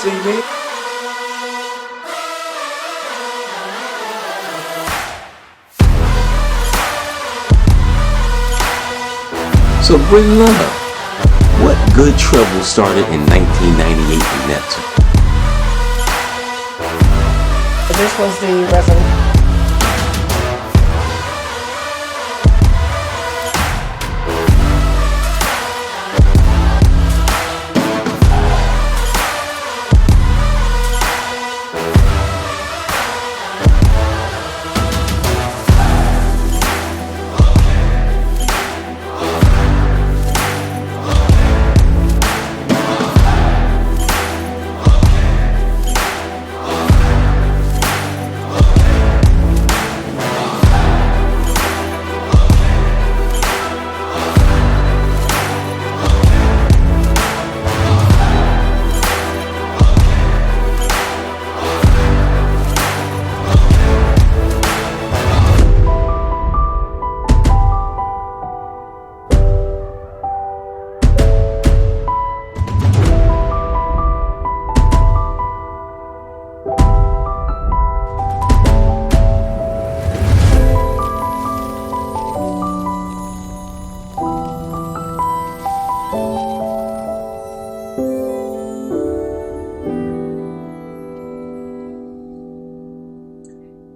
see me? So bring love. What good trouble started in 1998 in Neptune? This was the resolution.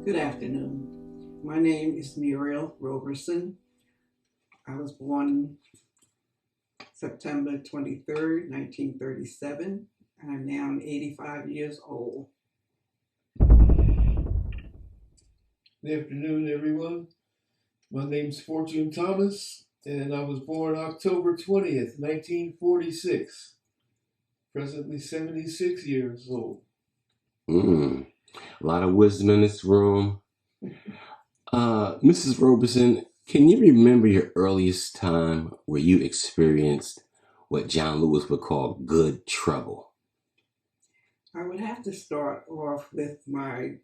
Good afternoon. My name is Muriel Roberson. I was born September 23rd, 1937, and I'm now 85 years old. Good afternoon, everyone. My name's Fortune Thomas, and I was born October 20th, 1946. Presently 76 years old. A lot of wisdom in this room. Mrs. Roberson, can you remember your earliest time where you experienced what John Lewis would call good trouble? I would have to start off with my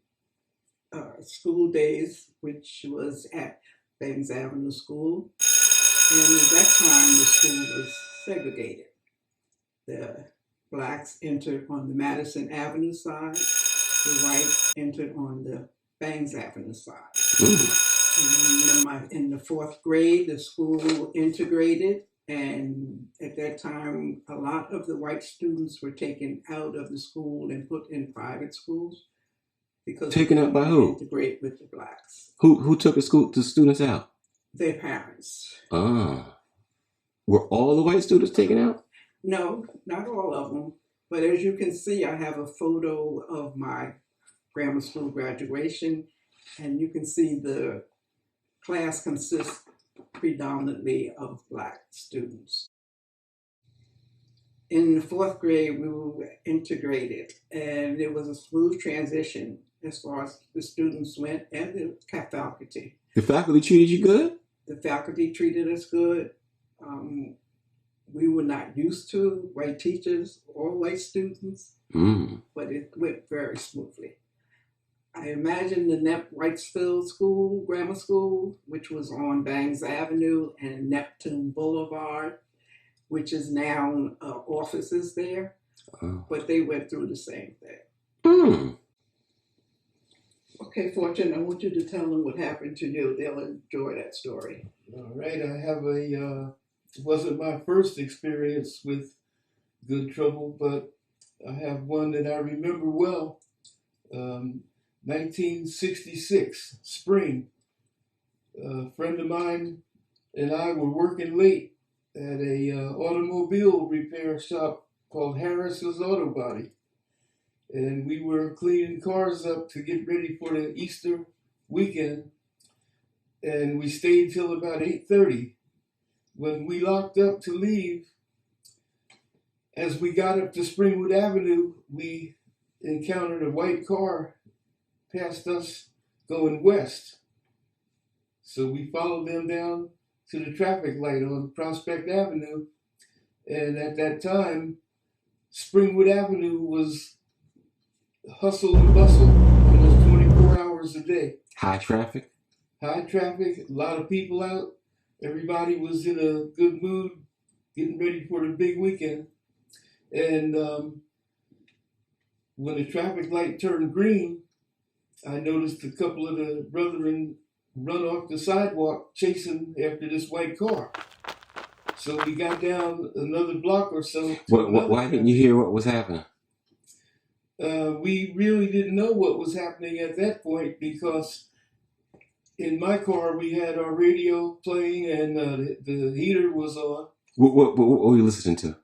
school days, which was at Bangs Avenue School. And at that time, the school was segregated. The blacks entered on the Madison Avenue side, the white entered on the Bangs Avenue side. And in the fourth grade, the school integrated, and at that time, a lot of the white students were taken out of the school and put in private schools because Taken out by who? Integrate with the blacks. Who took the students out? Their parents. Were all the white students taken out? No, not all of them. But as you can see, I have a photo of my grammar school graduation, and you can see the class consists predominantly of black students. In the fourth grade, we were integrated, and it was a smooth transition as far as the students went and the faculty. The faculty treated you good? The faculty treated us good. We were not used to white teachers or white students, but it went very smoothly. I imagine the Wrightsville School, Grammar School, which was on Bangs Avenue and Neptune Boulevard, which is now offices there, but they went through the same thing. Okay, Fortune, I want you to tell them what happened to you. They'll enjoy that story. All right, I have it wasn't my first experience with good trouble, but I have one that I remember well. 1966, spring. A friend of mine and I were working late at a automobile repair shop called Harris's Auto Body. And we were cleaning cars up to get ready for the Easter weekend. And we stayed till about 8:30. When we locked up to leave, as we got up to Springwood Avenue, we encountered a white car past us going west. So we followed them down to the traffic light on Prospect Avenue. And at that time, Springwood Avenue was hustle and bustle almost 24 hours a day. High traffic? High traffic, a lot of people out. Everybody was in a good mood, getting ready for the big weekend. And when the traffic light turned green, I noticed a couple of the brethren run off the sidewalk chasing after this white car. So we got down another block or so. Why didn't you hear what was happening? We really didn't know what was happening at that point because in my car we had our radio playing and the heater was on. What were you listening to?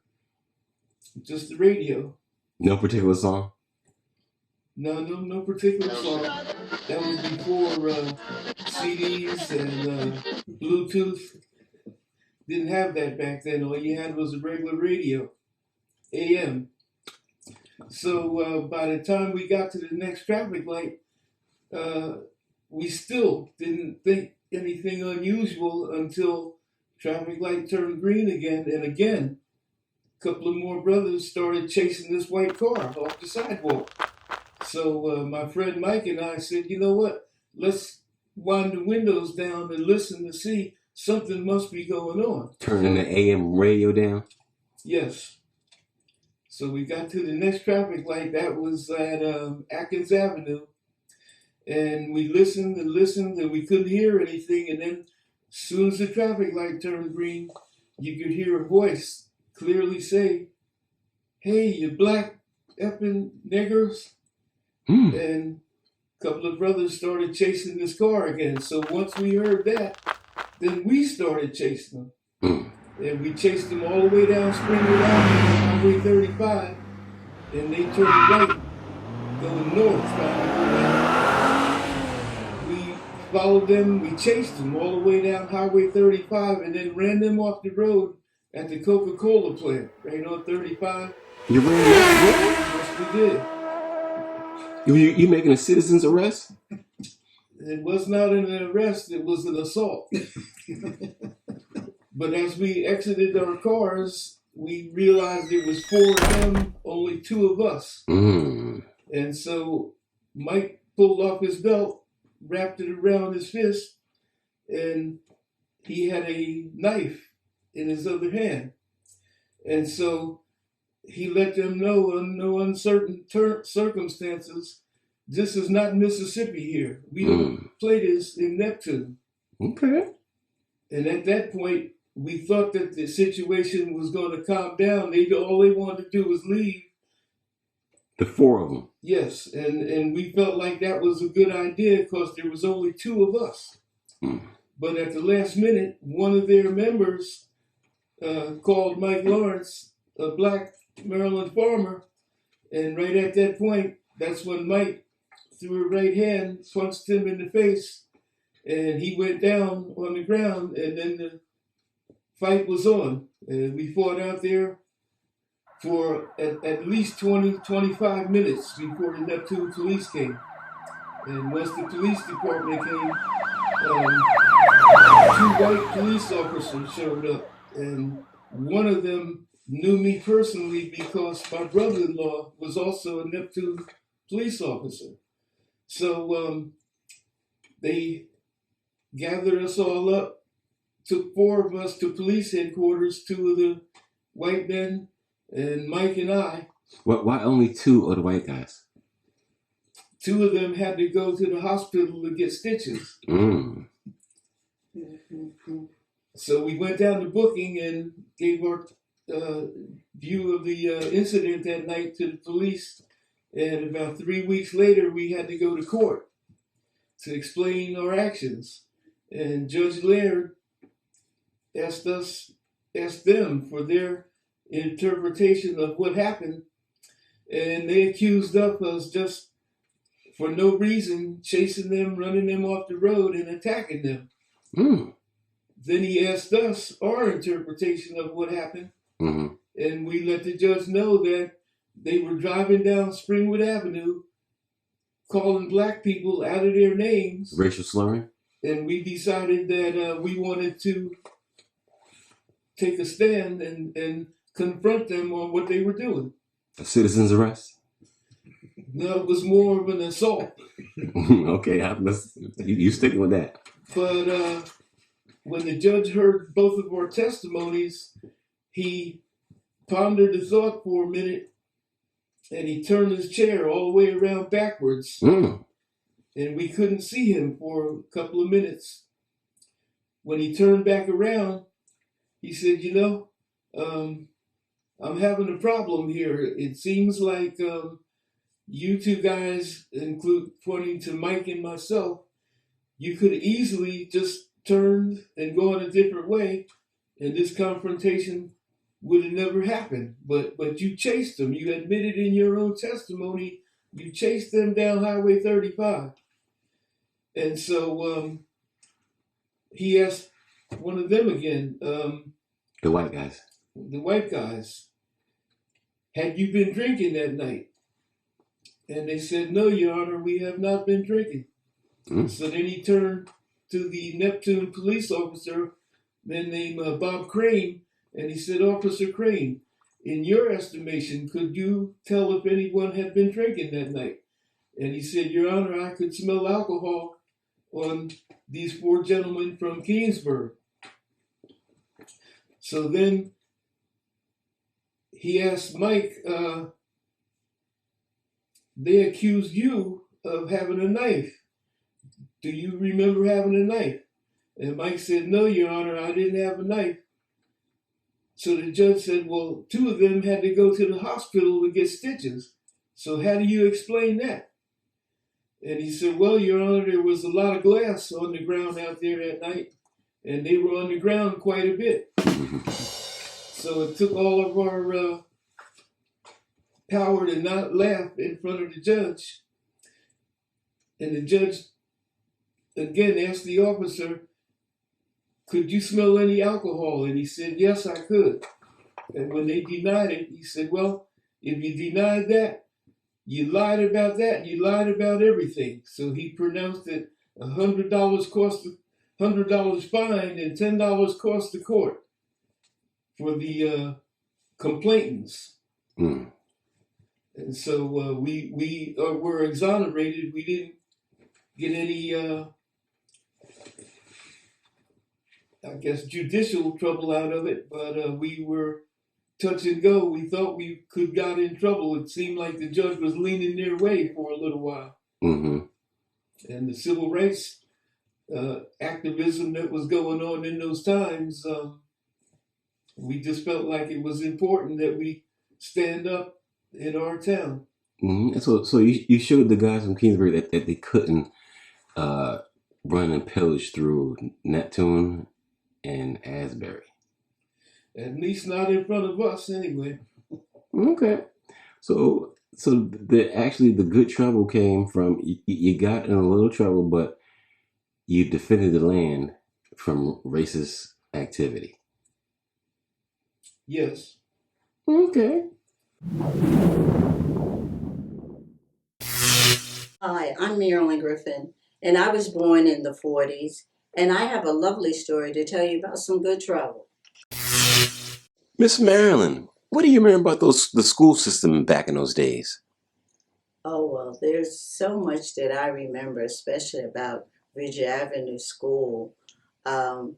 Just the radio. No particular song? No particular song. That was before CDs and Bluetooth. Didn't have that back then. All you had was a regular radio, AM. So by the time we got to the next traffic light, we still didn't think anything unusual until traffic light turned green again. And again, a couple of more brothers started chasing this white car off the sidewalk. So my friend Mike and I said, you know what? Let's wind the windows down and listen to see something must be going on. Turning the AM radio down? Yes. So we got to the next traffic light. That was at Atkins Avenue. And we listened and we couldn't hear anything. And then as soon as the traffic light turned green, you could hear a voice clearly say, hey, you black effing niggers. And a couple of brothers started chasing this car again. So once we heard that, then we started chasing them. And we chased them all the way down Springwood Avenue, Highway 35, and they turned right, going north. We followed them, we chased them all the way down Highway 35, and then ran them off the road at the Coca-Cola plant, right on 35. You ran off the road? Yes, we did. You making a citizen's arrest? It was not an arrest, it was an assault. But as we exited our cars, we realized there was 4 of them, only 2 of us. And so Mike pulled off his belt, wrapped it around his fist, and he had a knife in his other hand. And so he let them know under no uncertain circumstances, this is not Mississippi here. We don't play this in Neptune. Okay. And at that point, we thought that the situation was going to calm down. All they wanted to do was leave. The 4 of them. Yes, and we felt like that was a good idea because there was only 2 of us. But at the last minute, one of their members called Mike Lawrence a black Maryland farmer. And right at that point, that's when Mike threw a right hand, punched him in the face, and he went down on the ground, and then the fight was on. And we fought out there for at least 20-25 minutes before the Neptune police came. And once the police department came, 2 white police officers showed up, and one of them knew me personally because my brother-in-law was also a Neptune police officer. So they gathered us all up, took 4 of us to police headquarters, 2 of the white men, and Mike and I. Why only 2 of the white guys? 2 of them had to go to the hospital to get stitches. So we went down to booking and gave our view of the incident that night to the police. And about 3 weeks later, we had to go to court to explain our actions. And Judge Laird asked them for their interpretation of what happened. And they accused of us just for no reason, chasing them, running them off the road, and attacking them. Then he asked us our interpretation of what happened. And we let the judge know that they were driving down Springwood Avenue, calling black people out of their names. Racial slurring? And we decided that we wanted to take a stand and confront them on what they were doing. A citizen's arrest? No, it was more of an assault. Okay, you sticking with that. But when the judge heard both of our testimonies, he pondered the thought for a minute, and he turned his chair all the way around backwards, and we couldn't see him for a couple of minutes. When he turned back around, he said, you know, I'm having a problem here. It seems like you two guys, include pointing to Mike and myself, you could easily just turn and go in a different way, and this confrontation would have never happened. But you chased them. You admitted in your own testimony you chased them down Highway 35. And so he asked one of them again. The white guys. The white guys. Had you been drinking that night? And they said, no, Your Honor, we have not been drinking. So then he turned to the Neptune police officer, then named Bob Crane, and he said, Officer Crane, in your estimation, could you tell if anyone had been drinking that night? And he said, Your Honor, I could smell alcohol on these four gentlemen from Kingsburg. So then he asked Mike, they accused you of having a knife. Do you remember having a knife? And Mike said, no, Your Honor, I didn't have a knife. So the judge said, well, two of them had to go to the hospital to get stitches. So how do you explain that? And he said, well, Your Honor, there was a lot of glass on the ground out there that night, and they were on the ground quite a bit. So it took all of our power to not laugh in front of the judge. And the judge again asked the officer, could you smell any alcohol? And he said, yes, I could. And when they denied it, he said, well, if you denied that, you lied about that, you lied about everything. So he pronounced it $100 fine and $10 cost the court for the complainants. And so we were exonerated. We didn't get any, I guess, judicial trouble out of it, but we were touch and go. We thought we could got in trouble. It seemed like the judge was leaning their way for a little while. And the civil rights activism that was going on in those times, we just felt like it was important that we stand up in our town. So you showed the guys from Kingsbury that they couldn't run and pillage through Neptune and Asbury. At least not in front of us, anyway. Okay. So the good trouble came from you got in a little trouble, but you defended the land from racist activity. Yes. Okay. Hi, I'm Marilyn Griffin, and I was born in the 40s, and I have a lovely story to tell you about some good trouble. Miss Marilyn, what do you remember about the school system back in those days? Oh, well, there's so much that I remember, especially about Ridge Avenue School. Matter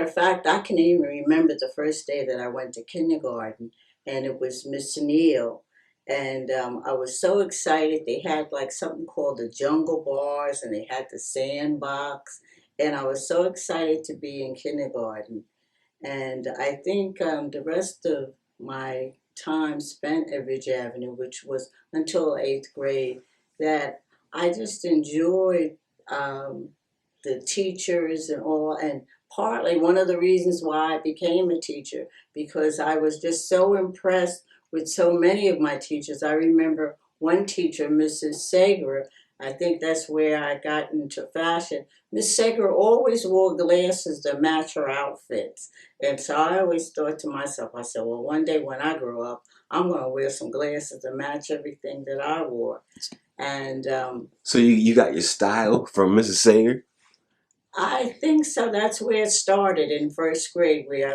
of fact, I can even remember the first day that I went to kindergarten, and it was Miss Neal. And I was so excited. They had like something called the Jungle Bars, and they had the sandbox. And I was so excited to be in kindergarten. And I think the rest of my time spent at Ridge Avenue, which was until 8th grade, that I just enjoyed the teachers and all. And partly one of the reasons why I became a teacher, because I was just so impressed with so many of my teachers. I remember one teacher, Mrs. Sager. I think that's where I got into fashion. Miss Sager always wore glasses to match her outfits. And so I always thought to myself, I said, well, one day when I grow up, I'm going to wear some glasses to match everything that I wore. And so you got your style from Mrs. Sager? I think so. That's where it started in first grade, where I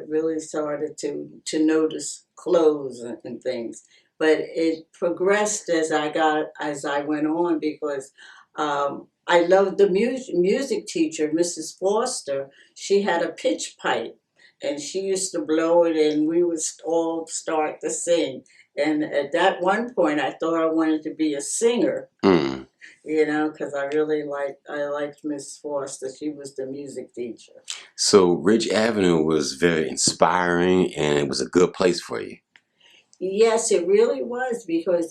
really started to notice clothes and things. But it progressed as I went on, because I loved the music teacher, Mrs. Foster. She had a pitch pipe, and she used to blow it, and we would all start to sing. And at that one point, I thought I wanted to be a singer. Because I liked Miss Foster. She was the music teacher. So Ridge Avenue was very inspiring, and it was a good place for you. Yes, it really was, because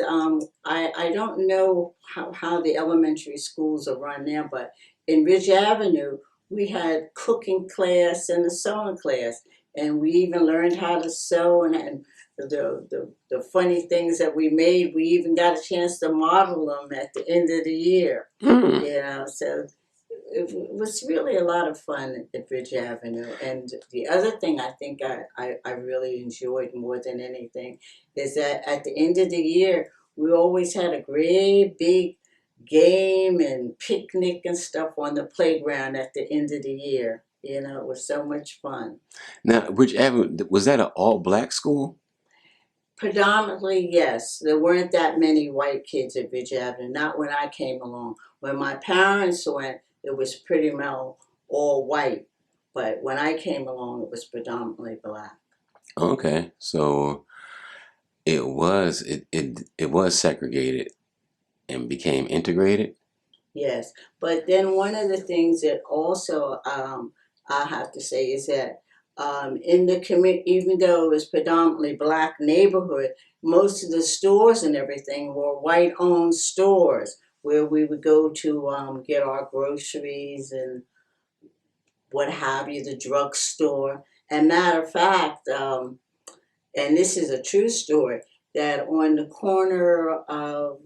I don't know how the elementary schools are run now, but in Ridge Avenue we had cooking class and a sewing class, and we even learned how to sew, and the funny things that we made, we even got a chance to model them at the end of the year. So it was really a lot of fun at Ridge Avenue. And the other thing I think I really enjoyed more than anything is that at the end of the year, we always had a great big game and picnic and stuff on the playground at the end of the year. It was so much fun. Now, Ridge Avenue, was that an all-black school? Predominantly, yes. There weren't that many white kids at Ridge Avenue, not when I came along. When my parents went, it was pretty much all white. But when I came along, it was predominantly black. Okay, so it was segregated and became integrated. Yes, but then one of the things that also I have to say is that in the community, even though it was predominantly black neighborhood, most of the stores and everything were white-owned stores where we would go to get our groceries and what have you, the drugstore. And matter of fact, and this is a true story, that on the corner of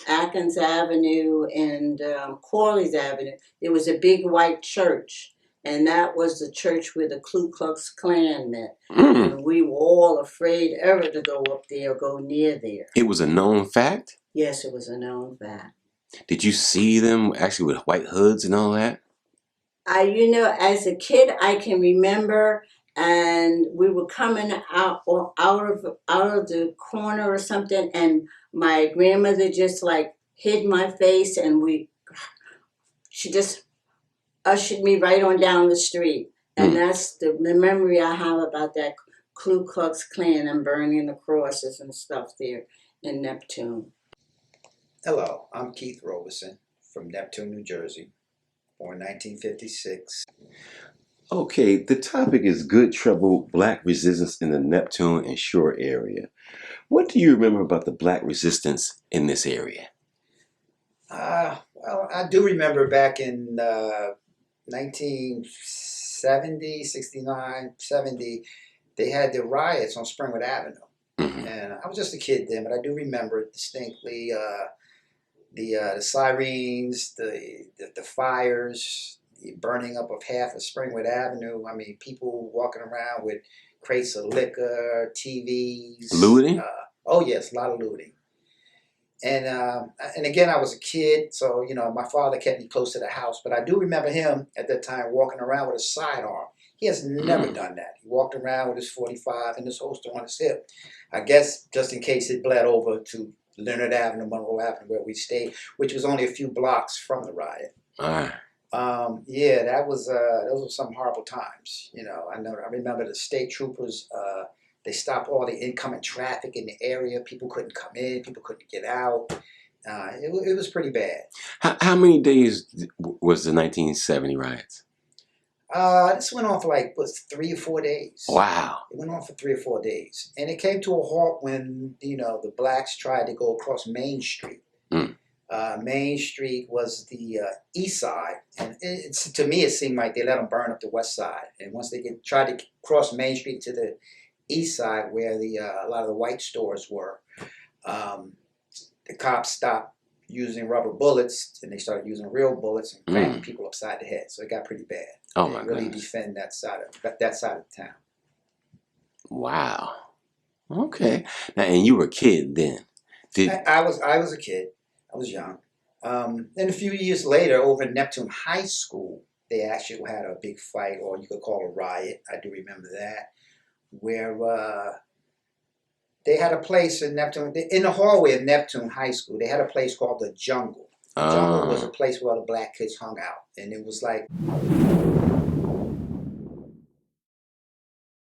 Atkins Avenue and Corley's Avenue, there was a big white church. And that was the church where the Ku Klux Klan met. And we were all afraid ever to go up there or go near there. It was a known fact? Yes, it was a known fact. Did you see them actually with white hoods and all that? As a kid, I can remember, and we were coming out of the corner or something, and my grandmother just like hid my face, and she just ushered me right on down the street. And that's the memory I have about that Ku Klux Klan and burning the crosses and stuff there in Neptune. Hello, I'm Keith Robeson from Neptune, New Jersey, born 1956. Okay, the topic is good trouble, black resistance in the Neptune and Shore area. What do you remember about the black resistance in this area? Well, I do remember back in 1970, 69, 70, they had the riots on Springwood Avenue. And I was just a kid then, but I do remember it distinctly. The sirens, the fires, the burning up of half of Springwood Avenue. I mean, people walking around with crates of liquor, TVs. Looting? Oh, yes, a lot of looting. And again, I was a kid, so, my father kept me close to the house. But I do remember him at that time walking around with a sidearm. He has never done that. He walked around with his .45 and his holster on his hip. I guess just in case it bled over to Leonard Avenue, Monroe Avenue, where we stayed, which was only a few blocks from the riot. Yeah, those were some horrible times. I remember the state troopers. They stopped all the incoming traffic in the area. People couldn't come in. People couldn't get out. It was pretty bad. How many days was the 1970 riots? This went on for 3 or 4 days. Wow. It went on for 3 or 4 days. And it came to a halt when, the blacks tried to go across Main Street. Main Street was the east side. And to me, it seemed like they let them burn up the west side. And once they tried to cross Main Street to the east side where a lot of the white stores were, the cops stopped using rubber bullets and they started using real bullets and cramming people upside the head. So it got pretty bad. Oh my really goodness. Defend that side of town. Wow. Okay. Now, and you were a kid then. I was a kid. I was young. Then a few years later, over in Neptune High School, they actually had a big fight, or you could call a riot. I do remember that, where they had a place in Neptune, in the hallway of Neptune High School. They had a place called the Jungle. The Jungle was a place where the black kids hung out, and it was like